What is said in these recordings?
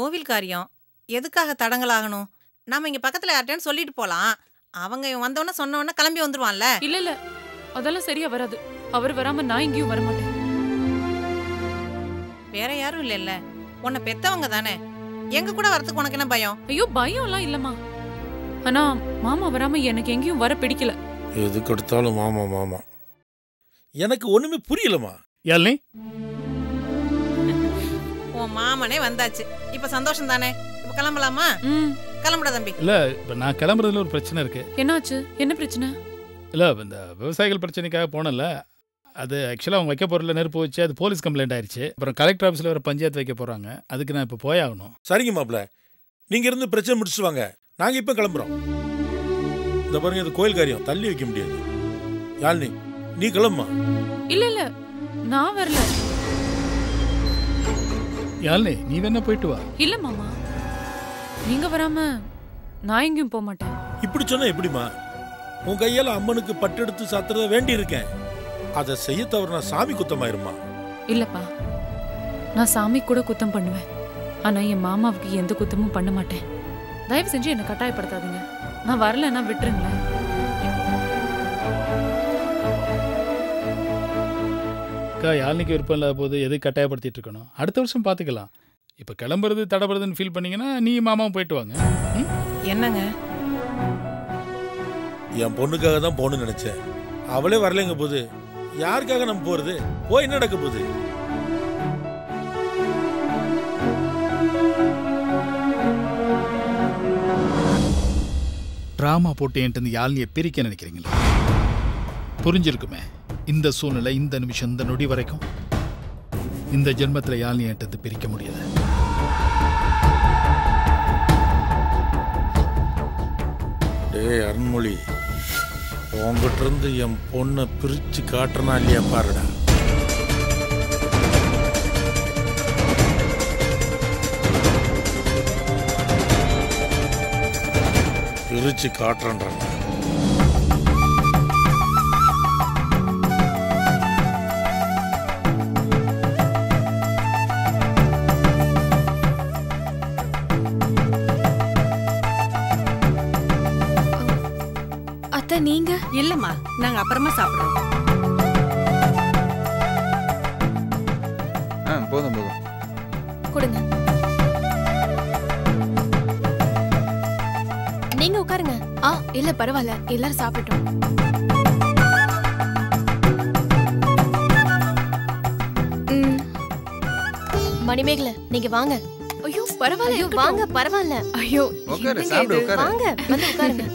கோவில் காரியம் எதுக்காக தடங்கலாகணும்? நாம இங்க பக்கத்துல யார்ட்டேன்னு சொல்லிட்டு போலாம். அவங்க வந்தோன்னே சொன்னோன்னே கிளம்பி வந்துருவான்ல. இல்ல அதெல்லாம் சரியா வராது. அவர் வராம நான் எங்கேயும் வரமாட்டேன். வேற யாரும் இல்ல, உன்னை பெத்தவங்க தானே. எங்க கூட வரதுக்கு உனக்கு என்ன பயம்? ஐயோ பயம் எல்லாம் இல்லம்மா. ஆனா மாமா வராம எனக்கு எங்கேயும் வர பிடிக்கல. எதுக்கு எடுத்தாலும் மாமா மாமா. எனக்கு ஒண்ணுமே புரியலமா. யாழ்னி, உன் மாமனே வந்தாச்சு, இப்ப சந்தோஷம் தானே? இப்ப கிளம்பலாமா? கிளம்புடா தம்பி. இல்ல இப்ப நான் கிளம்புறதுல ஒரு பிரச்சனை இருக்கு. என்னாச்சு? என்ன பிரச்சனை? இல்ல இந்த விவசாயிகள் பிரச்சனைக்காக போனல, அது ஆக்சுவலாக அவங்க வைக்க போறதுல நெருப்பு வச்சு அது போலீஸ் கம்ப்ளைண்ட் ஆயிடுச்சு. அப்புறம் கலெக்டர் ஆஃபீஸில் ஒரு பஞ்சாயத்து வைக்க போறாங்க. அதுக்கு நான் இப்போ போயாகணும். சரிங்க மாப்பிள்ள, நீங்க இருந்து பிரச்சனை முடிச்சுட்டு வாங்க, நாங்க இப்ப கிளம்புறோம். இந்த பாருங்க, இது கோயில் காரியம், தள்ளி வைக்க முடியாது. யாழ்னி நீ கிளம்புமா. இல்ல நான் வரல. யாழ்னி நீ வேணா போயிட்டு வா. இல்ல மாமா, நீங்க வராம நான் எங்கேயும் போக மாட்டேன். இப்படி சொன்னா எப்படிமா? உன் கையால அம்மனுக்கு பட்டு எடுத்து சாத்துறத வேண்டி இருக்கேன். அதை செய்ய தவறுனா சாமி குத்தமாயிருமா? இல்லப்பா, நான் சாமி கூட குத்தம் பண்ணுவேன். ஆனா என் மாமாவுக்கு எந்த குத்தமும் பண்ண மாட்டேன். தயவு செஞ்சு என்னை கட்டாயப்படுத்தாதீங்க. நான் வரலன்னா விட்டுருங்களேன். அக்கா, யாழ்னிக்கு விருப்பம் இல்லாத போது எது கட்டாயப்படுத்திட்டு இருக்கணும்? அடுத்த வருஷம் பார்த்துக்கலாம். இப்போ கிளம்புறது தடப்படுறதுன்னு ஃபீல் பண்ணீங்கன்னா நீ மாமாவும் போயிட்டு வாங்க. என்னங்க? என் பொண்ணுக்காக தான் போகணும்னு நினைச்சேன். அவளே வரலைங்க போது யாருக்காக நம்ம போறது? போய் என்ன நடக்க போகுது? ட்ராமா போட்டு என்கிட்ட யாழ்னியை பிரிக்க நினைக்கிறீங்களா? புரிஞ்சிருக்குமே இந்த சூழ்நிலை, இந்த நிமிஷம், இந்த நொடி வரைக்கும். இந்த ஜென்மத்தில் யாழ்னி என்கிட்ட பிரிக்க முடியாது. டேய் அருண்மொழி, உங்ககிட்ட இருந்து என் பொண்ணை பிரிச்சு காட்டுறனா இல்லையா பாருடா. பிரிச்சு காட்டுறேன்றாங்க. நீங்க? இல்லம்மா, நாங்க அப்புறமா சாப்பிடுறோம். போதும் போதும் கொடுங்க. நீங்க உட்காருங்க. இல்ல பரவாயில்ல, எல்லாரும் சாப்பிட்டோம். மணிமேகலை நீங்க வாங்க. ஐயோ பரவாயில்ல, வாங்க. பரவாயில்ல. ஐயோ உட்காரு, சாப்பிடு, உட்காரு. வாங்க வந்து உட்காருங்க.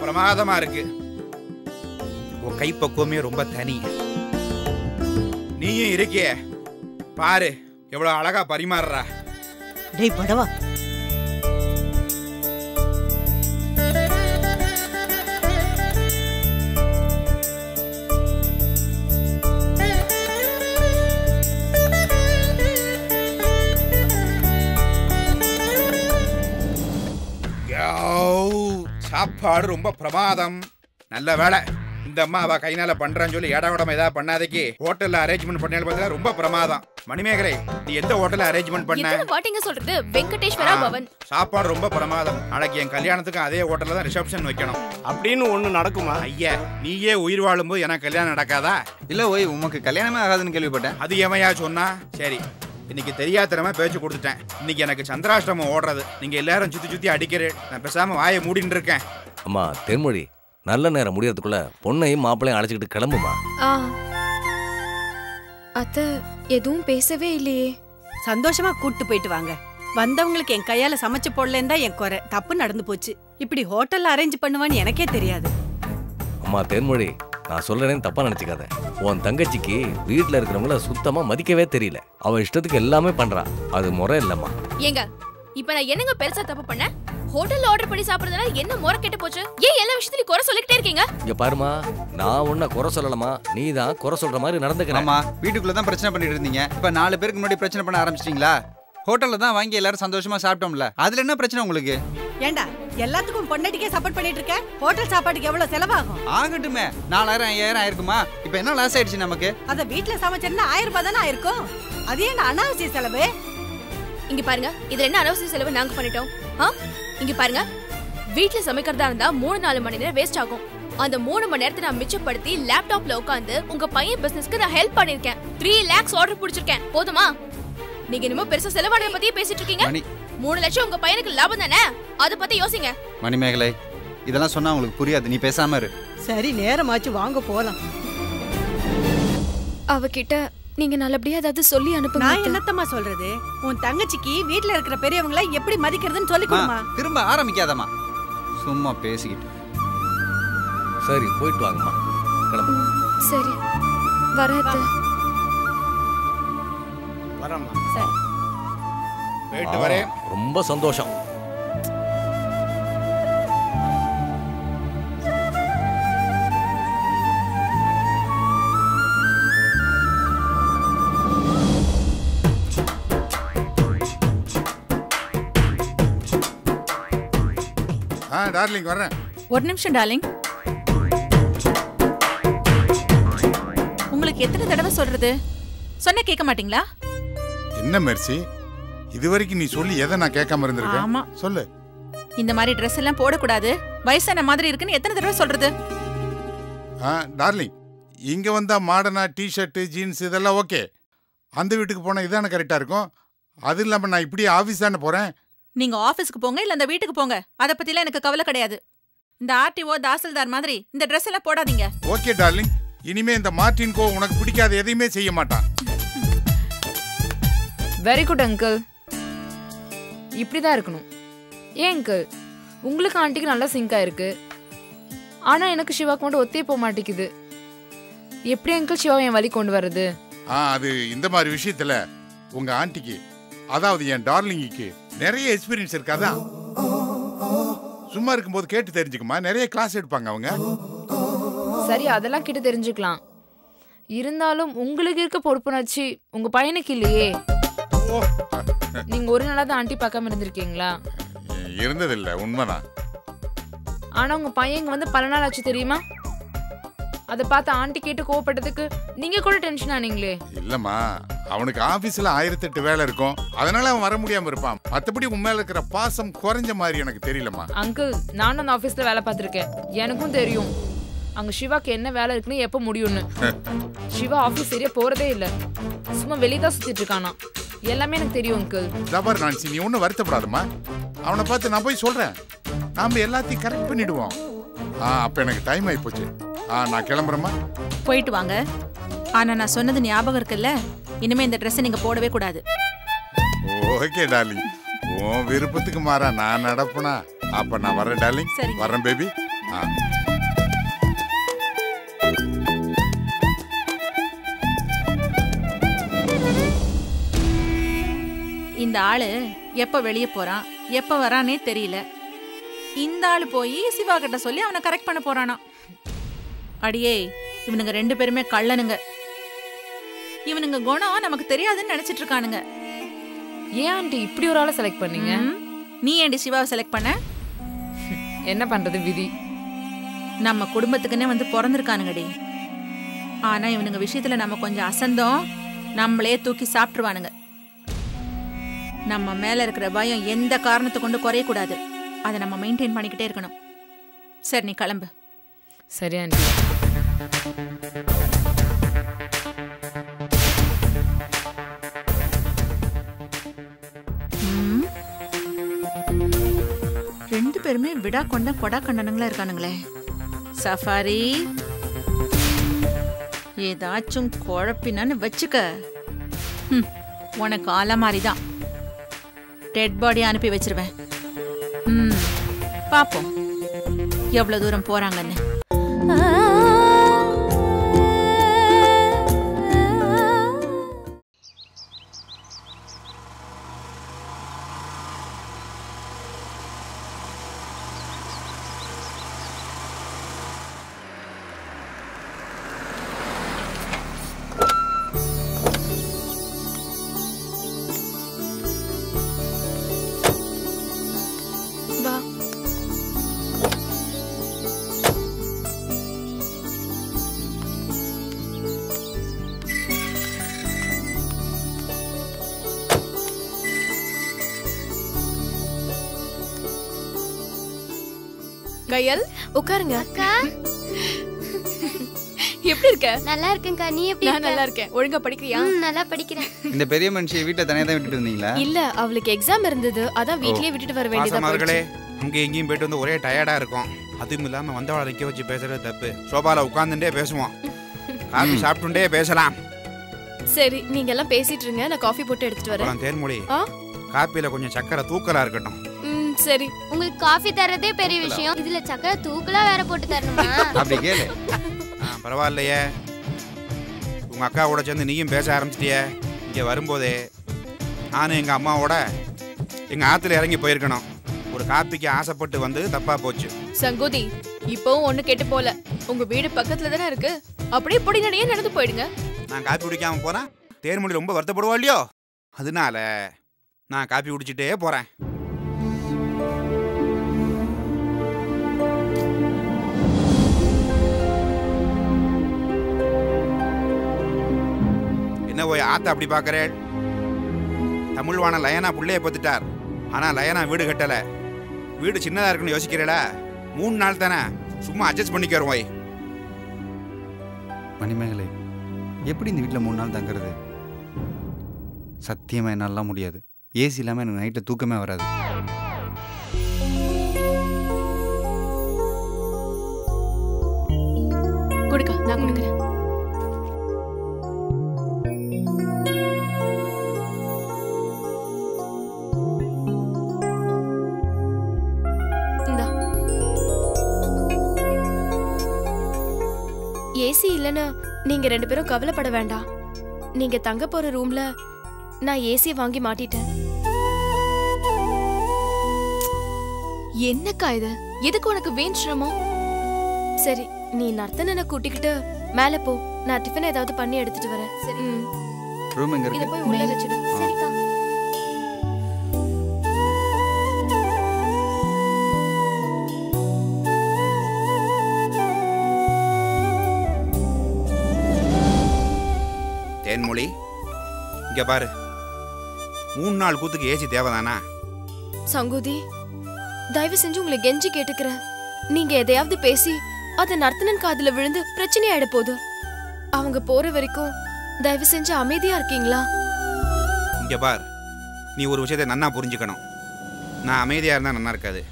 பிரமாதமா இருக்கு. உன் கை பக்குவமே ரொம்ப தனி. நீயும் இருக்கிய பாரு, எவ்வளவு அழகா பரிமாறுறா. டேய் படவா, சாப்பாடு ரொம்ப பிரமாதம். நல்ல வேலை இந்த அம்மா அவ கைனால பண்றான்னு சொல்லி ஏடாவிடமா ஏதாவது பண்ணாதேக்கு ஹோட்டல்ல அரேஞ்ச்மெண்ட் பண்ணாலும் பார்த்தா ரொம்ப பிரமாதம். மணிமேகலை, நீ எந்த ஹோட்டல்ல அரேஞ்ச்மெண்ட் பண்ண? வாட்டிங்க சொல்றது வெங்கடேஸ்வரா பவன். சாப்பாடு ரொம்ப பிரமாதம். நாளைக்கு என் கல்யாணத்துக்கு அதே ஹோட்டல்ல தான் ரிசப்ஷன் வைக்கணும். அப்படின்னு ஒண்ணு நடக்குமா? ஐயா, நீயே உயிர் வாழும்போது எனக்கு கல்யாணம் நடக்காதா? இல்ல ஓய், உமக்கு கல்யாணமே ஆகாதுன்னு கேள்விப்பட்டேன். அது ஏமையா சொன்னா? சரி, இன்னைக்கு தெரியாதனமா பேச்சு கொடுத்துட்டேன். இன்னைக்கு எனக்கு சந்திராஷ்டமம் ஓடுறது. நீங்க எல்லாரும் சுத்தி சுத்தி அடிக்கிறேன். நான் பேசாம வாயை மூடிட்டு இருக்கேன். அம்மா தென்மொழி, நல்ல நேரம் முடியறதுக்குள்ள பொண்ணையும் மாப்பிளையும் அழைச்சிக்கிட்டு கிளம்புமா. அத்தை எதுவும் பேசவே இல்லையே. சந்தோஷமா கூட்டு போயிட்டு வாங்க. வந்தவங்களுக்கு என் கையால சமைச்சு போடலன்னு தான் என் குறை. தப்பு நடந்து போச்சு. இப்படி ஹோட்டல்ல அரேஞ்ச் பண்ணுவான்னு எனக்கே தெரியாது. அம்மா தென்மொழி, நான் சொல்றேன்னு தப்பா நினைச்சுக்காத. உன் தங்கச்சிக்கு வீட்டுல இருக்கிறவங்கள சுத்தமா மதிக்கவே தெரியல. அவ இஷ்டத்துக்கு எல்லாமே பண்றா. அது முறை இல்லம்மா. ஏங்க, இப்ப நான் என்னங்க பெருசா தப்பு பண்ண? ஹோட்டல்ல ஆர்டர் பண்ணி சாப்பிடுறதுனால என்ன முறை கெட்டு போச்சு? ஏன் எல்லா விஷயத்துலயும் குறை சொல்லிக்கிட்டே இருக்கீங்க? இங்க பாருமா, நான் உன்னை குறை சொல்லலாமா, நீ தான் குறை சொல்ற மாதிரி நடந்துக்கிறேன். ஆமா, வீட்டுக்குள்ள தான் பிரச்சனை பண்ணிட்டு இருந்தீங்க. இப்ப 4 பேருக்கு முன்னாடி பிரச்சனை பண்ண ஆரம்பிச்சிட்டீங்களா? ஹோட்டல்ல தான் வாங்கி எல்லாரும் சந்தோஷமா சாப்பிட்டோம்ல, அதுல என்ன பிரச்சனை உங்களுக்கு? ஏண்டா எல்லாத்துக்கும் பொண்டாட்டிக்கே சப்போர்ட் பண்ணிட்டு இருக்க? ஹோட்டல் சாப்பாட்டுக்கு எவ்வளவு செலவாகும்? ஆகட்டுமே, 4000 5000 ஆயிருக்குமா? இப்ப என்ன லாஸ் ஆயிடுச்சு நமக்கு? அத வீட்ல சமைச்சேன்னா 1000 ரூபாய் தானே ஆயிருக்கும். அது ஏன் அனாவசிய செலவு? இங்க பாருங்க, இதுல என்ன அனாவசிய செலவு நாங்க பண்ணிட்டோம்? இங்க பாருங்க, வீட்ல சமைக்கிறதா இருந்தா 3-4 மணி நேரம் வேஸ்ட் ஆகும். அந்த 3 மணி நேரத்தை நான் மிச்சப்படுத்தி லேப்டாப்ல உட்காந்து உங்க பையன் பிசினஸ்க்கு நான் ஹெல்ப் பண்ணிருக்கேன். 3 lakhs ஆர்டர் பிடிச்சிருக்கேன். போதுமா? நீங்க இன்னும் பெருசா செலவானத பத்தி பேசிட்டு இருக்கீங்க. 3 லட்சம் உங்க பையனுக்கு லாபம் தானே? அத பத்தி யோசிங்க. மணிமேகலை, இதெல்லாம் சொன்னா உங்களுக்கு புரியாது, நீ பேசாம இரு. சரி, நேரமாச்சு, வாங்க போலாம். அவகிட்ட நீங்க நல்லபடியா ஏதாவது சொல்லி அனுப்புங்க. நான் என்னத்தம்மா சொல்றது? உன் தங்கச்சிக்கு வீட்ல இருக்கிற பெரியவங்களை எப்படி மதிக்கிறதுன்னு சொல்லி கொடுமா. திரும்ப ஆரம்பிக்காதம்மா, சும்மா பேசிக்கிட்டு. சரி, போயிட்டு வாங்கம்மா, கிளம்பு. சரி, வரேன். வரேம்மா. சரி, போயிட்டு வரேன். ரொம்ப சந்தோஷம். டார்லிங் வரேன். ஒரு நிமிஷம் டார்லிங். உங்களுக்கு எத்தனை தடவை சொல்றது? சொன்ன கேட்க மாட்டீங்களா? என்ன மெர்சி, இதுவரைக்கும் நீ சொல்லி எதை நான் கேட்காம இருந்திருக்கேன்? ஆமா, சொல்லு. இந்த மாதிரி Dress எல்லாம் போடக்கூடாது, வயசான மாதிரி இருக்குன்னு எத்தனை தடவை சொல்றது? டார்லிங், இங்க வந்தா மாடர்னா டிஷர்ட் ஜீன்ஸ் இதெல்லாம் ஓகே. அந்த வீட்டுக்கு போனா இதான கரெக்டா இருக்கும். அது இல்லாம நான் இப்படி ஆபீஸ் தானே போறேன். நீங்க ஆபீஸ்க்கு போங்க, இல்ல அந்த வீட்டுக்கு போங்க, அத பத்திலாம் எனக்கு கவலை கிடையாது. இந்த ஆர்டிஓ தாசில்தார் மாதிரி இந்த Dress எல்லாம் போடாதீங்க. ஓகே டார்லிங், இனிமே இந்த மார்டின் கோ உனக்கு பிடிக்காத எதையுமே செய்ய மாட்டான். வெரி குட் அங்கிள், இப்படிதான் இருக்கணும். ஏன் அங்கிள், உங்களுக்கு ஆண்டிக்கு நல்லா சிங்க் ஆயிருக்கு, ஆனா எனக்கு சிவாக்கு மட்டும் ஒத்தே போக மாட்டேங்குது. எப்படி அங்கிள் சிவாவை என் வழி கொண்டு வர்றது? அது இந்த மாதிரி விஷயத்துல உங்க ஆண்டிக்கு, அதாவது என் டார்லிங்குக்கு நிறைய எக்ஸ்பீரியன்ஸ் இருக்காதான். சும்மா இருக்கும்போது கேட்டு தெரிஞ்சுக்குமா, நிறைய கிளாஸ் எடுப்பாங்க அவங்க. சரி, அதெல்லாம் கிட்ட தெரிஞ்சுக்கலாம். இருந்தாலும் உங்களுக்கு இருக்க பொறுப்புணர்ச்சி உங்க பையனுக்கு இல்லையே. நீங்க ஒரு நாளா தான் ஆண்டி பார்க்காம இருந்திருக்கீங்களா? இருந்ததில்ல, உண்மைதான். ஆனா உங்க பையன் வந்து பல நாள் ஆச்சு தெரியுமா? அதை பார்த்து ஆண்டி கேட்டு கோவப்பட்டதுக்கு நீங்க கூட டென்ஷன் ஆனீங்களே. இல்லம்மா, அவனுக்கு ஆபீஸ்ல 1008 வேலை இருக்கும், அதனால அவன் வர முடியாம இருப்பான். மத்தபடி உண்மையில இருக்கிற பாசம் குறைஞ்ச மாதிரி எனக்கு தெரியலம்மா. அங்கிள், நானும் அந்த ஆபீஸ்ல வேலை பார்த்திருக்கேன், எனக்கும் தெரியும் அங்க சிவாக்கு என்ன வேலை இருக்குன்னு எப்ப முடியும்னு. சிவா ஆபீஸ் சரியா போறதே இல்ல, சும்மா வெளியதான் சுத்திட்டு இருக்கானா. எல்லாமே எனக்கு தெரியும் அங்கிள். ஜபர் நான்சி, நீ ஒன்னும் வருத்தப்படாதம்மா. அவனை பார்த்து நான் போய் சொல்றேன், நாம எல்லாத்தையும் கரெக்ட் பண்ணிடுவோம். அப்ப எனக்கு டைம் ஆகி போச்சு. நான் கிளம்புறேம்மா. போயிட்டு வாங்க. ஆனா நான் சொன்னது ஞாபகம் இருக்குல்ல, இனிமே இந்த Dress நீங்க போடவே கூடாது. ஓகே டார்லிங், உன் விருப்பத்துக்கு மாறா நான் நடப்பனா. அப்ப நான் வரேன் டார்லிங். வரேன் பேபி. இந்த ஆளு எப்ப வெளியே போறான், எப்ப வரானே தெரியல. இந்த ஆளு போய் சிவா கிட்ட சொல்லி அவனை கரெக்ட் பண்ண போறானா. அடியே, இவனுங்க 2 பேருமே கள்ளனுங்க. இவனுங்க குணம் நமக்கு தெரியாதுன்னு நினைச்சிட்டு இருக்கானுங்க. ஏன் ஆண்டி இப்படி ஒரு ஆளை செலக்ட் பண்ணீங்க? நீ ஏண்டி சிவாவை செலக்ட் பண்ண? என்ன பண்றது, விதி. நம்ம குடும்பத்துக்குன்னே வந்து பிறந்திருக்கானுங்கடி. ஆனா இவனுங்க விஷயத்துல நம்ம கொஞ்சம் அசந்தோம், நம்மளே தூக்கி சாப்பிட்டுருவானுங்க. நம்ம மேல இருக்கிற பயம் எந்த காரணத்தை கொண்டு குறையக்கூடாது, அதை நம்ம மெயின்டைன் பண்ணிக்கிட்டே இருக்கணும். சரி, நீ கிளம்பு. சரி ஆண்டி. ரெண்டு பேருமே விடா கொண்ட கொடா கண்டனங்களா இருக்கானுங்களே. சஃபாரி, ஏதாச்சும் குழப்பினான்னு வச்சுக்க, உனக்கு ஆல மாதிரிதான் டெட் பாடி அனுப்பி வச்சிருவேன். பாப்போம் எவ்வளவு தூரம் போறாங்கன்னு. கையல் உட்காருங்க. அக்கா எப்படி இருக்க? நல்லா இருக்கேன்க்கா. நீ எப்படி நான் நல்லா இருக்கேன். ஒழுங்கா படிக்கிறியா? நல்லா படிக்கிறேன். இந்த பெரிய மனுஷியை வீட்டில் தனியாக தான் விட்டுட்டு இருந்தீங்களா? இல்ல, அவளுக்கு எக்ஸாம் இருந்தது. அதான் வீட்லயே விட்டுட்டு வர வேண்டியதா பாசமார்களே, போச்சு. அங்கே எங்கேயும் போயிட்டு வந்து ஒரே டயர்டா இருக்கும். அதுவும் இல்லாம வந்தவளை நிக்க வச்சு பேசுறது தப்பு. சோபால உட்கார்ந்துட்டே பேசுவோம், காஃபி சாப்பிட்டுட்டே பேசலாம். சரி, நீங்க எல்லாம் பேசிட்டு இருங்க, நான் காஃபி போட்டு எடுத்துட்டு வரேன். அப்புறம் தேன்மொழி, காப்பியில கொஞ்சம் சக்கரை தூக்கலா இருக்கட்டும். சரி. உங்களுக்கு காஃபி தரதே பெரிய விஷயம், இதுல சக்கரை தூக்கலா வேற போட்டு தரணுமா? அப்படி கேளு. பரவாயில்லையே, உங்க அக்கா கூட சேர்ந்து நீயும் பேச ஆரம்பிச்சிட்டிய. இங்க வரும்போதே நானும் எங்க அம்மாவோட எங்க ஆத்துல இறங்கி போயிருக்கணும். ஒரு காப்பிக்கு ஆசைப்பட்டு வந்து தப்பா போச்சு. சங்கோதி, இப்போ ஒண்ணு கேட்டு போல. உங்க வீடு பக்கத்துல தானே இருக்கு, அப்படியே பொடிநடையே நடந்து போயிடுங்க. நான் காப்பி குடிக்காம போறேன், தேன்மொழி ரொம்ப வருத்தப்படுவா இல்லையோ, அதனால நான் காப்பி குடிச்சிட்டே போறேன். என்ன போய் ஆத்த அப்படி பாக்குறேன்? தமிழ்வான லயனா புள்ளைய பத்துட்டார், ஆனா லயனா வீடு கட்டல. வீடு சின்னதா இருக்குன்னு யோசிக்கிறேடா. 3 நாள் தானே, சும்மா அட்ஜஸ்ட் பண்ணிக்கிறோம். வை மணிமேகலை, எப்படி இந்த வீட்டில் 3 நாள் தங்குறது? சத்தியமாக என்னாலாம் முடியாது. ஏசி இல்லாமல் எனக்கு நைட்டில் தூக்கமே வராது. கொடுக்கா, நான் கொடுக்குறேன். ஏசி இல்லைன்னு நீங்க 2 பேரும் கவலைப்பட வேண்டாம். நீங்க தங்க போற ரூம்ல நான் ஏசி வாங்கி மாட்டிட்டேன். என்னக்கா இது? எதுக்கு உனக்கு வீண் சிரமம்? சரி, நீ நர்த்தனனை கூட்டிக்கிட்டு மேல போ, நான் டிஃபன் ஏதாவது பண்ணி எடுத்துட்டு வரேன். சரி, ரூம் எங்க இத இருக்கு? போய் உள்ள வச்சிடு. சரிக்கா. தேன்மொழி, இங்க பாரு, 3 நாள் கூத்துக்கு ஏசி தேவைதானா? சங்கோதி, தயவு செஞ்சு உங்களை கெஞ்சி கேட்டுக்கிறேன். நீங்க எதையாவது பேசி அது நர்த்தனன் காதுல விழுந்து பிரச்சனை ஆயிட போகுது. அவங்க போற வரைக்கும் தயவு செஞ்சு அமைதியா இருக்கீங்களா? இங்க பார், நீ ஒரு விஷயத்தை நன்னா புரிஞ்சுக்கணும். நான் அமைதியா இருந்தா நன்னா இருக்காது,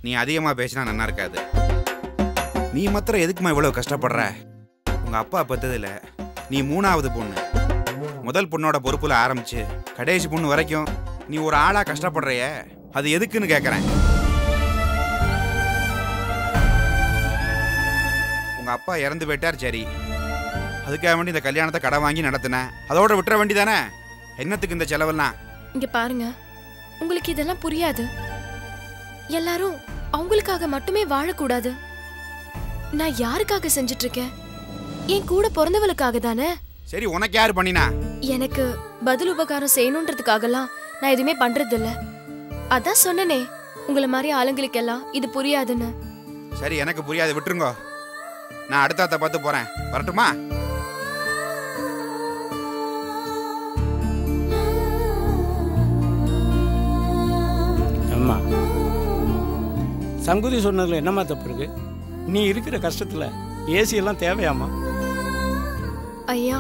நீ அதிகமா பேசினா நன்னா இருக்காது. நீ மாத்திரம் எதுக்குமா இவ்வளவு கஷ்டப்படுற? உங்க அப்பா பெத்ததுல நீ 3ஆவது பொண்ணு. முதல் பொண்ணோட பொறுப்புல ஆரம்பிச்சு கடைசி பொண்ணு வரைக்கும் நீ ஒரு ஆளா கஷ்டப்படுறைய, அது எதுக்குன்னு கேக்குறேன். உங்க அப்பா இறந்து போயிட்டார், சரி, அதுக்காக வேண்டி இந்த கல்யாணத்தை கடை வாங்கி நடத்தினேன், அதோட விட்டுற வேண்டி தானே. என்னத்துக்கு இந்த செலவெல்லாம்? இங்க பாருங்க, உங்களுக்கு இதெல்லாம் புரியாது. எல்லாரும் அவங்களுக்காக மட்டுமே வாழக்கூடாது. நான் யாருக்காக செஞ்சுட்டு இருக்கேன்? என் கூட பிறந்தவளுக்காக தானே. சரி, உனக்கு யாரு பண்ணினா? எனக்கு பதில் உபகாரம் செய்யணுன்றதுக்காகலாம் நான் எதுவுமே பண்றது இல்ல. அதான் சொன்னனே, உங்களை மாதிரி ஆளுங்களுக்கெல்லாம் இது புரியாதுன்னு. சரி, எனக்கு புரியாது, விட்டுருங்க. நான் அடுத்த பார்த்து போறேன், வரட்டுமா? அம்மா, சங்குதி சொன்னதுல என்னம்மா தப்பு இருக்கு? நீ இருக்கிற கஷ்டத்துல ஏசி எல்லாம் தேவையாமா? ஐயா,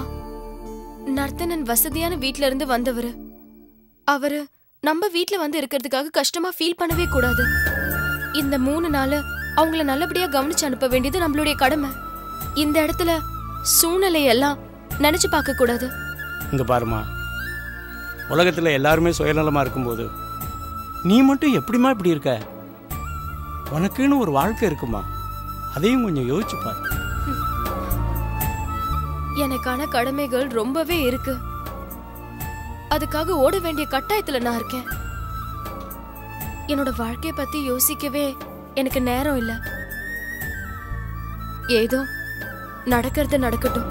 நர்த்தனன் வசதியான வீட்ல இருந்து வந்தவரு. அவரு நம்ம வீட்ல வந்து இருக்கிறதுக்காக கஷ்டமா ஃபீல் பண்ணவே கூடாது. இந்த 3 நாள் அவங்கள நல்லபடியா கவனிச்சு அனுப்ப வேண்டியது நம்மளுடைய கடமை. இந்த இடத்துல சூழ்நிலையெல்லாம் நினைச்சு பார்க்க கூடாது. இங்க பாருமா, உலகத்துல எல்லாருமே சுயநலமா இருக்கும்போது நீ மட்டும் எப்படிமா இப்படி இருக்க? உனக்குன்னு ஒரு வாழ்க்கை இருக்குமா, அதையும் கொஞ்சம் யோசிச்சு பாரு. எனக்கான கடமைகள் ரொம்பவே இருக்கு. அதுக்காக ஓட வேண்டிய கட்டாயத்துல நான் இருக்கேன். என்னோட வாழ்க்கைய பத்தி யோசிக்கவே எனக்கு நேரம் இல்ல. ஏதோ நடக்கிறது நடக்கட்டும்.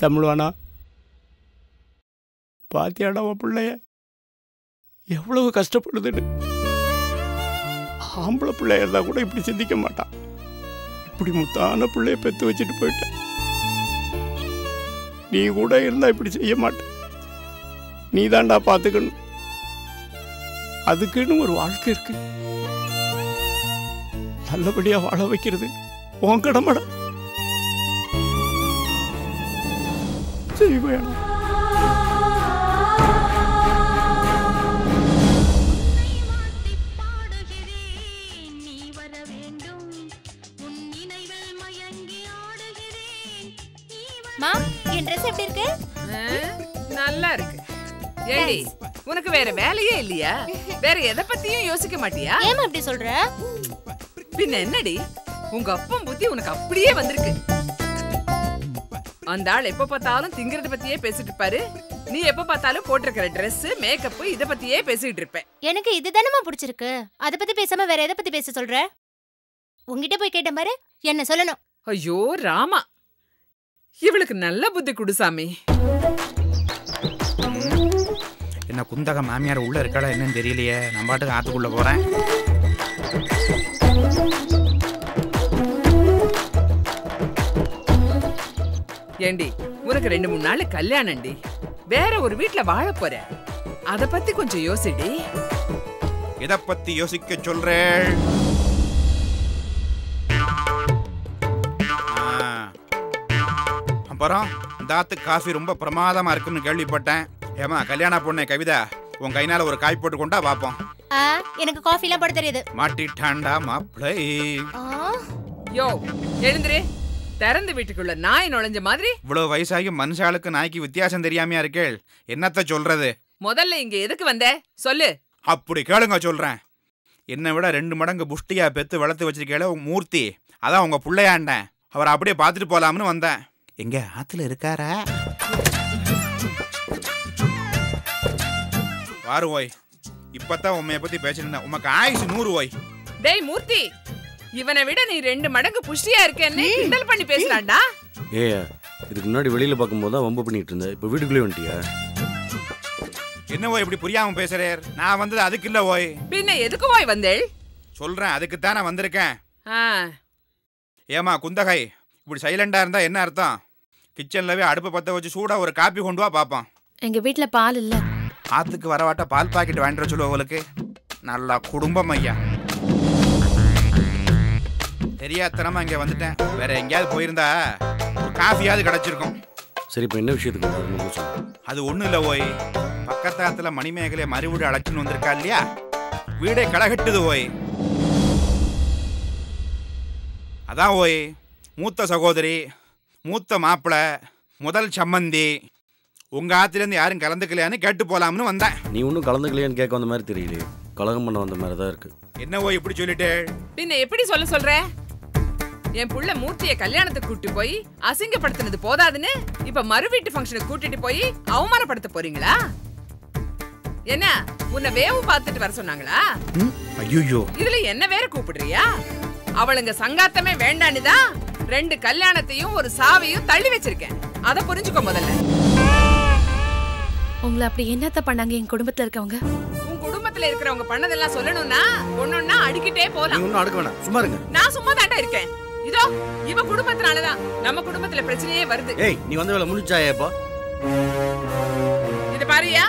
தமிழ்வானா, பாத்தியாடா உன் பிள்ளைய? எவ்வளவு கஷ்டப்படுதுன்னு. ஆம்பளை பிள்ளையா இருந்தா கூட இப்படி சிந்திக்க மாட்டான். இப்படி முத்தான பிள்ளைய பெத்து வச்சுட்டு போயிட்டேன். நீ கூட இருந்தா இப்படி செய்ய மாட்ட. நீ தாண்டா பார்த்துக்கணும். அதுக்குன்னு ஒரு வாழ்க்கை இருக்கு. நல்லபடியா வாழ வைக்கிறது உன் கடமைடா. செய்வேன். என் Dress எப்படி இருக்கு? நல்லா இருக்கு. ஏடி, உனக்கு வேற வேலையே இல்லையா? வேற எதை பத்தியும் யோசிக்க மாட்டியா? ஏமா இப்படி சொல்ற? பின்ன என்னடி, உங்க அப்பன் புத்தி உனக்கு அப்படியே வந்திருக்கு. அந்த ஆள் எப்ப பார்த்தாலும் திங்கறத பத்தியே பேசிட்டு இருப்பாரு. நீ எப்ப பார்த்தாலும் போட்டிருக்கிற Dress, மேக்கப் இத பத்தியே பேசிட்டு இருப்ப. எனக்கு இதுதானமா பிடிச்சிருக்கு. அத பத்தி பேசாம வேற எதை பத்தி பேச சொல்ற? உன்கிட்ட போய் கேட்டேன் பாரு, என்ன சொல்லணும்? ஐயோ ராமா, இவளுக்கு நல்ல புத்தி குடுசாமி. என்ன குந்தக மாமியார் உள்ள இருக்காளா என்னன்னு தெரியலையே. நான் பாட்டுக்கு ஆத்துக்குள்ள போறேன். ஏண்டி, உனக்கு 2-3 நாள் கல்யாணம்டி. வேற ஒரு வீட்ல வாழ போற. அத பத்தி கொஞ்சம் யோசிடி. இத பத்தி யோசிக்க சொல்றேன். அப்புறம் தாத்து காஃபி ரொம்ப பிரமாதமா இருக்குன்னு கேள்விப்பட்டேன். ஏமா கல்யாண பொண்ணே கவிதா, உன் கைனால ஒரு காய் போட்டு கொண்டா பாப்போம். எனக்கு காஃபி எல்லாம் போட தெரியாது. மாட்டிட்டாண்டா மாப்ளை. யோ எழுந்துரு. திறந்து வீட்டுக்குள்ள நாய் நுழைஞ்ச மாதிரி. இவ்வளவு வயசாகி மனுஷாளுக்கு நாய்க்கு வித்தியாசம் தெரியாமையா இருக்கேள். என்னத்த சொல்றது? முதல்ல இங்க எதுக்கு வந்த சொல்லு. அப்படி கேளுங்க சொல்றேன். என்னை விட 2 மடங்கு புஷ்டியா பெத்து வளர்த்து வச்சிருக்கேள உங்க மூர்த்தி, அதான் உங்க பிள்ளையாண்டேன். அவரை அப்படியே பார்த்துட்டு போலாம்னு வந்தேன். எங்க ஆத்துல இருக்காரா? வாரு ஓய். இப்பதான் உண்மைய பத்தி பேசிருந்தேன். உமக்கு ஆயுசு 100 ஓய். டேய் மூர்த்தி, இவனை விட நீ 2 மடங்கு புஷ்டியா இருக்கேன்னு கிண்டல் பண்ணி பேசுறான்டா. ஏய், இதுக்கு முன்னாடி வெளியில பாக்கும்போது தான் வம்பு பண்ணிட்டு இருந்தேன். இப்ப வீட்டுக்குள்ளே வந்துட்டியா? என்ன ஓய் இப்படி புரியாம பேசுறேர்? நான் வந்தது அதுக்கு இல்ல ஓய். பின்ன எதுக்கு ஓய் வந்தேள்? சொல்றேன், அதுக்கு தான் நான் வந்திருக்கேன். ஏமா குந்தகை, இப்படி சைலண்டா இருந்தா என்ன அர்த்தம்? கிச்சன்லவே அடுப்பு பத்த வச்சு சூடா ஒரு காப்பி கொண்டு வா பாப்போம். எங்க வீட்ல பால் இல்ல. ஆத்துக்கு வரவாட்ட பால் பாக்கெட் வாங்கிட்டு சொல்லுவ உங்களுக்கு. நல்லா குடும்பம் ஐயா. தெரியாதனமா இங்க வந்துட்டேன். வேற எங்கேயாவது போயிருந்தா ஒரு காஃபியாவது கிடைச்சிருக்கும். சரி, இப்ப என்ன விஷயத்துக்கு? அது ஒண்ணும் இல்ல ஓய். பக்கத்தாத்துல மணிமேகலை மறுவீடு அழைச்சுன்னு வந்திருக்கா இல்லையா? வீடே களைகட்டுது ஓய். அதான் ஓய், மூத்த சகோதரி, மூத்த மாப்பிள்ள, முதல் சம்மந்தி, உங்க ஆத்திலேருந்து யாரும் கலந்துக்கலையான்னு கேட்டு போலாம்னு வந்தேன். நீ ஒன்றும் கலந்துக்கலையான்னு கேட்க வந்த மாதிரி தெரியலையே. கலகம் பண்ண வந்த மாதிரி தான் இருக்கு. என்ன ஓய் இப்படி சொல்லிட்டு? பின்ன எப்படி சொல்ற? என் புள்ள மூர்த்திய கல்யாணத்துக்கு கூட்டி போய் அசிங்கப்படுத்தினது போதாதுன்னு இப்ப மறு வீட்டு ஃபங்க்ஷனுக்கு கூட்டிட்டு போய் அவமானப்படுத்த போறீங்களா? என்ன உன்னை வேவு பார்த்துட்டு வர சொன்னாங்களா? ஐயோ, இதுல என்ன வேற கூப்பிடுறியா? அவளுங்க சங்காத்தமே வேண்டான்னுதான் 2 கல்யாணத்தையும் ஒரு சாவையும் தள்ளி வச்சிருக்கேன். அத புரிஞ்சுக்கோ முதல்ல. உங்களை அப்படி என்னத்த பண்ணாங்க என் குடும்பத்துல இருக்கவங்க? உன் குடும்பத்துல இருக்கிறவங்க பண்ணதெல்லாம் சொல்லணும்னா ஒன்னொன்னா அடிக்கிட்டே போலாம். நீ ஒன்னும் அடுக்க வேணாம், சும்மா இருங்க. நான் சும்மா தாண்டா இருக்கேன். இதோ இவ குடும்பத்தினாலதான் நம்ம குடும்பத்துல பிரச்சனையே வருது. ஏய், நீ வந்த வேலை முடிஞ்சாயா? இப்போ இது பாரியா,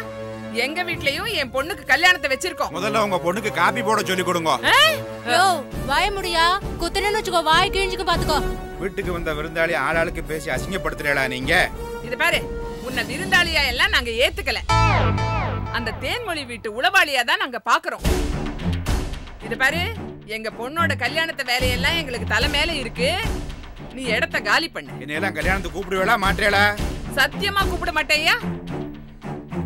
எங்க வீட்லயும் என் பொண்ணுக்கு கல்யாணத்தை வச்சிருக்கோம். முதல்ல உங்க பொண்ணுக்கு காபி போட சொல்லி கொடுங்க. யோ வாய முடியா, குத்துறேன்னு வச்சுக்கோ, வாய் கிழிஞ்சுக்கு பாத்துக்கோ. வீட்டுக்கு வந்த விருந்தாளி ஆளாளுக்கு பேசி அசிங்கப்படுத்துறீங்களா நீங்க? இது பாரு, உன்னை விருந்தாளியா எல்லாம் நாங்க ஏத்துக்கல. அந்த தேன்மொழி வீட்டு உளவாளியா தான் நாங்க பாக்குறோம். இது பாரு, எங்க பொண்ணோட கல்யாணத்தை வேலையெல்லாம் எங்களுக்கு தலை மேல இருக்கு. நீ இடத்த காலி பண்ணு. என்னையெல்லாம் கல்யாணத்துக்கு கூப்பிடுவேளா மாட்டேளா? சத்தியமா கூப்பிட மாட்டேயா?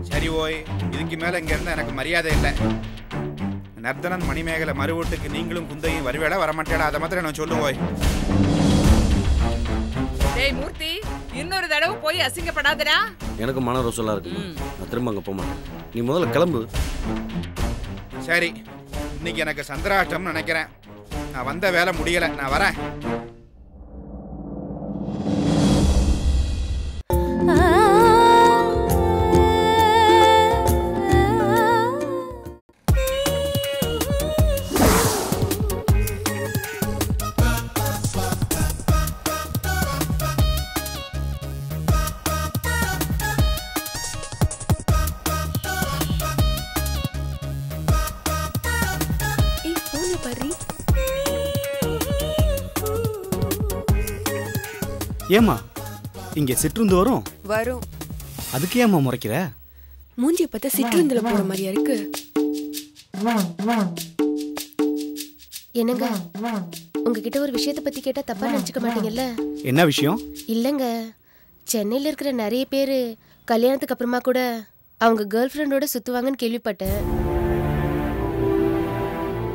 சரி ஓய், இதுக்கு மேல இங்க இருந்தா எனக்கு மரியாதை இல்லை. நர்தனன் மணிமேகலை மறுவீட்டுக்கு நீங்களும் குந்தையும் வருவேளா வரமாட்டேடா? அதை மாத்திரம் நான் சொல்லுவோய். டேய் மூர்த்தி, இன்னொரு தடவை போய் அசிங்கப்படாதடா. எனக்கு மன ரோசலா இருக்குமா? நான் திரும்ப அங்க போக மாட்டேன். நீ முதல்ல கிளம்பு. சரி, இன்னைக்கு எனக்கு சந்திராஷ்டம்னு நினைக்கிறேன். நான் வந்த வேலை முடியல, நான் வரேன். ஏம்மா இங்க சிற்றுந்து வரும்? வரும். அதுக்கு ஏம்மா முறைக்கிற? மூஞ்சிய பார்த்தா சிற்றுந்துல போற மாதிரியா இருக்கு. என்னங்க, உங்ககிட்ட ஒரு விஷயத்தை பத்தி கேட்டா தப்பா நினைச்சுக்க மாட்டீங்கல்ல? என்ன விஷயம்? இல்லங்க, சென்னையில இருக்கிற நிறைய பேரு கல்யாணத்துக்கு அப்புறமா கூட அவங்க கேர்ள் ஃப்ரெண்டோட சுத்துவாங்கன்னு கேள்விப்பட்டேன்.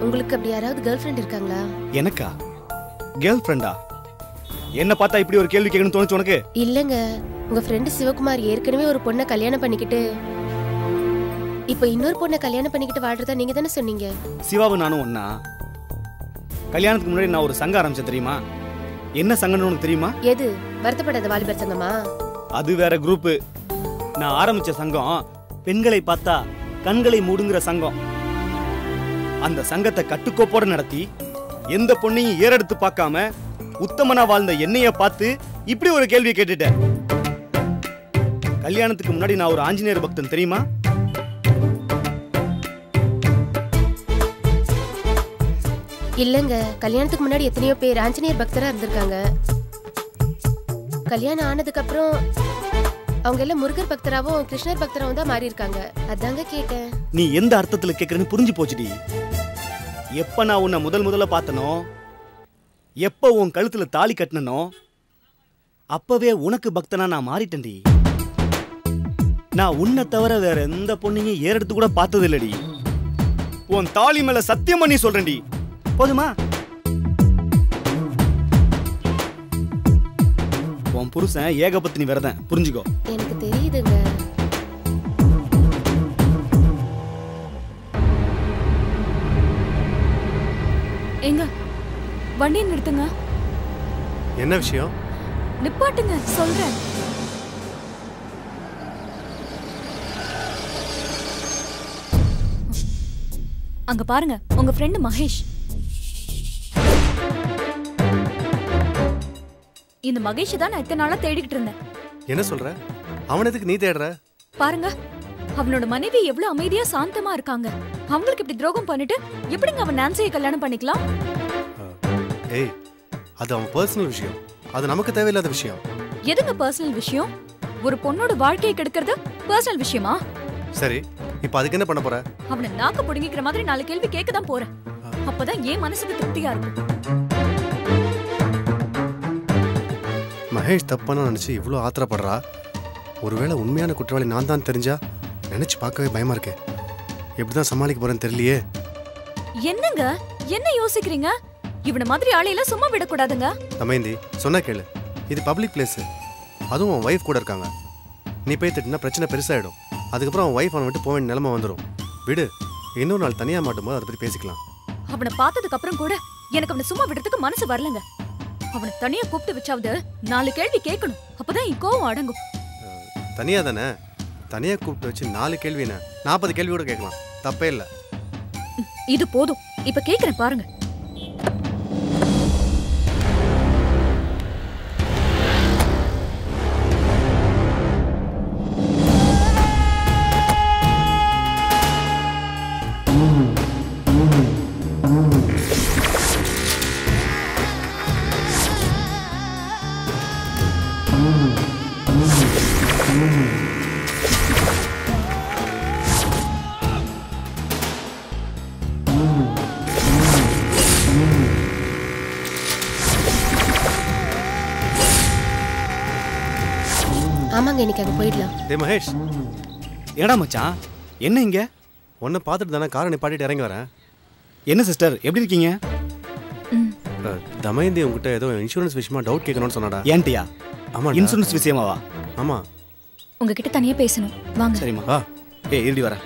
உங்களுக்கு அப்படி யாராவது கேர்ள் ஃப்ரெண்ட் இருக்காங்களா? எனக்கா கேர்ள் ஃப்ரெண்டா? என்ன பார்த்தா இப்படி ஒரு கேள்வி கேட்கணும்னு தோணுச்சு உனக்கு? இல்லங்க, உங்க ஃப்ரெண்டு சிவகுமார் ஏற்கனவே ஒரு பொண்ணை கல்யாணம் பண்ணிக்கிட்டு இப்ப இன்னொரு பொண்ணை கல்யாணம் பண்ணிக்கிட்டு வாழ்றதா நீங்க தானே சொன்னீங்க? சிவாவும் நானும் ஒண்ணா? கல்யாணத்துக்கு முன்னாடி நான் ஒரு சங்கம் ஆரம்பிச்சேன் தெரியுமா? என்ன சங்கம்னு உனக்கு தெரியுமா? எது? வருத்தப்படாத வாலிபர் சங்கமா? அது வேற குரூப். நான் ஆரம்பிச்ச சங்கம் பெண்களை பார்த்தா கண்களை மூடுங்கிற சங்கம். அந்த சங்கத்தை கட்டுக்கோப்போட நடத்தி எந்த பொண்ணையும் ஏறெடுத்து பார்க்காம உத்தமனா வாழ்ந்த என்னைய பார்த்து இப்படி ஒரு கேள்வி கேட்டுட்டேன். கல்யாணத்துக்கு முன்னாடி நான் ஒரு ஆஞ்சநேயர் பக்தன் தெரியுமா? இல்லங்க, கல்யாணத்துக்கு முன்னாடி எத்தனையோ பேர் ஆஞ்சநேயர் பக்தரா இருந்திருக்காங்க. கல்யாணம் ஆனதுக்கு அப்புறம் அவங்க எல்லாம் முருகர் பக்தராவும் கிருஷ்ணர் பக்தராவும் தான் மாறி இருக்காங்க. அதாங்க கேட்டேன். நீ எந்த அர்த்தத்துல கேக்குறேன்னு புரிஞ்சு போச்சுடி. எப்ப நான் உன்னை முதல்ல பார்த்தனோ, எப்ப உன் கழுத்துல தாலி கட்டனோ, அப்பவே உனக்கு பக்தனா நான் மாறிட்டேன்டி. நான் உன்னை தவிர வேற எந்த பொண்ணையும் ஏறெடுத்து கூட பார்த்தது இல்லடி. உன் தாலி மேல சத்தியம் பண்ணி சொல்றேன்டி. போதுமா? உன் புருஷன் ஏகபத்தினி விரதம், புரிஞ்சுக்கோ. எனக்கு தெரியுதுங்க. எங்க வண்டியை நிறுத்துங்க. என்ன விஷயம்? நிப்பாட்டுங்க, சொல்றேன். அங்க பாருங்க, உங்க ஃப்ரெண்ட் மகேஷ். இந்த மகேஷ் தான் நான் இத்தனை நாளா தேடிக்கிட்டு இருந்தேன். என்ன சொல்ற? அவன் எதுக்கு நீ தேடுற? பாருங்க, அவனோட மனைவி எவ்வளவு அமைதியா சாந்தமா இருக்காங்க. அவங்களுக்கு இப்படி துரோகம் பண்ணிட்டு எப்படிங்க அவன் நான்சியை கல்யாணம் பண்ணிக்கலாம்? ஏய், அது அவன் பர்சனல் விஷயம். அது நமக்கு தேவையில்லாத விஷயம். எதுங்க பர்சனல் விஷயம்? ஒரு பொண்ணோட வாழ்க்கையை கெடுக்கிறது பர்சனல் விஷயமா? சரி, இப்போ அதுக்கு என்ன பண்ண போற? அவனை நாக்க புடுங்கிக்கிற மாதிரி 4 கேள்வி கேட்க தான் போறேன். அப்பதான் என் மனசுக்கு திருப்தியா இருக்கும். மகேஷ் தப்பான நினைச்சு இவ்வளோ ஆத்திரப்படுறா. ஒருவேளை உண்மையான குற்றவாளி நான் தான் தெரிஞ்சா நினைச்சு பார்க்கவே பயமா இருக்கேன். எப்படிதான் சமாளிக்க போறேன்னு தெரியலையே. என்னங்க என்ன யோசிக்கிறீங்க? இவன மாதிரி ஆளையெல்லாம் சும்மா விடக்கூடாதுங்க. தமேந்தி, சொன்னா கேளு. இது பப்ளிக் பிளேஸ். அதுவும் அவன் ஒய்ஃப் கூட இருக்காங்க. நீ போய் திட்டினா பிரச்சனை பெருசாயிடும். அதுக்கப்புறம் அவன் ஒய்ஃப் அவனை விட்டு போக வேண்டிய நிலைமை வந்துடும். விடு, இன்னொரு நாள் தனியா மாட்டும்போது அதை பத்தி பேசிக்கலாம். அவனை பார்த்ததுக்கு அப்புறம் கூட எனக்கு அவனை சும்மா விடுறதுக்கு மனசு வரலங்க. அவனை தனியா கூப்பிட்டு வச்சாவது 4 கேள்வி கேட்கணும். அப்பதான் என் கோவம் அடங்கும். தனியா தானே? தனியா கூப்பிட்டு வச்சு 4 கேள்வி என்ன 40 கேள்வி கூட கேட்கலாம். தப்பே இல்லை. இது போதும். இப்ப கேக்குறேன் பாருங்க. ஆமாங்க, இன்னைக்கு அங்க போயிடலாம். டேய் மகேஷ். என்னடா மச்சான், என்ன இங்க? உன்னை பார்த்துட்டு தானே காரை நிப்பாட்டிட்டு இறங்கி வரேன். என்ன சிஸ்டர், எப்படி இருக்கீங்க? தமயந்தி உங்ககிட்ட ஏதோ இன்சூரன்ஸ் விஷயமா டவுட் கேட்கணும்னு சொன்னாடா. ஏன்ட்டியா? ஆமா, இன்சூரன்ஸ் விஷயமாவா? ஆமா. உங்ககிட்ட தனியா பேசணும், வாங்க. சரிம்மா. இருடி வரேன்.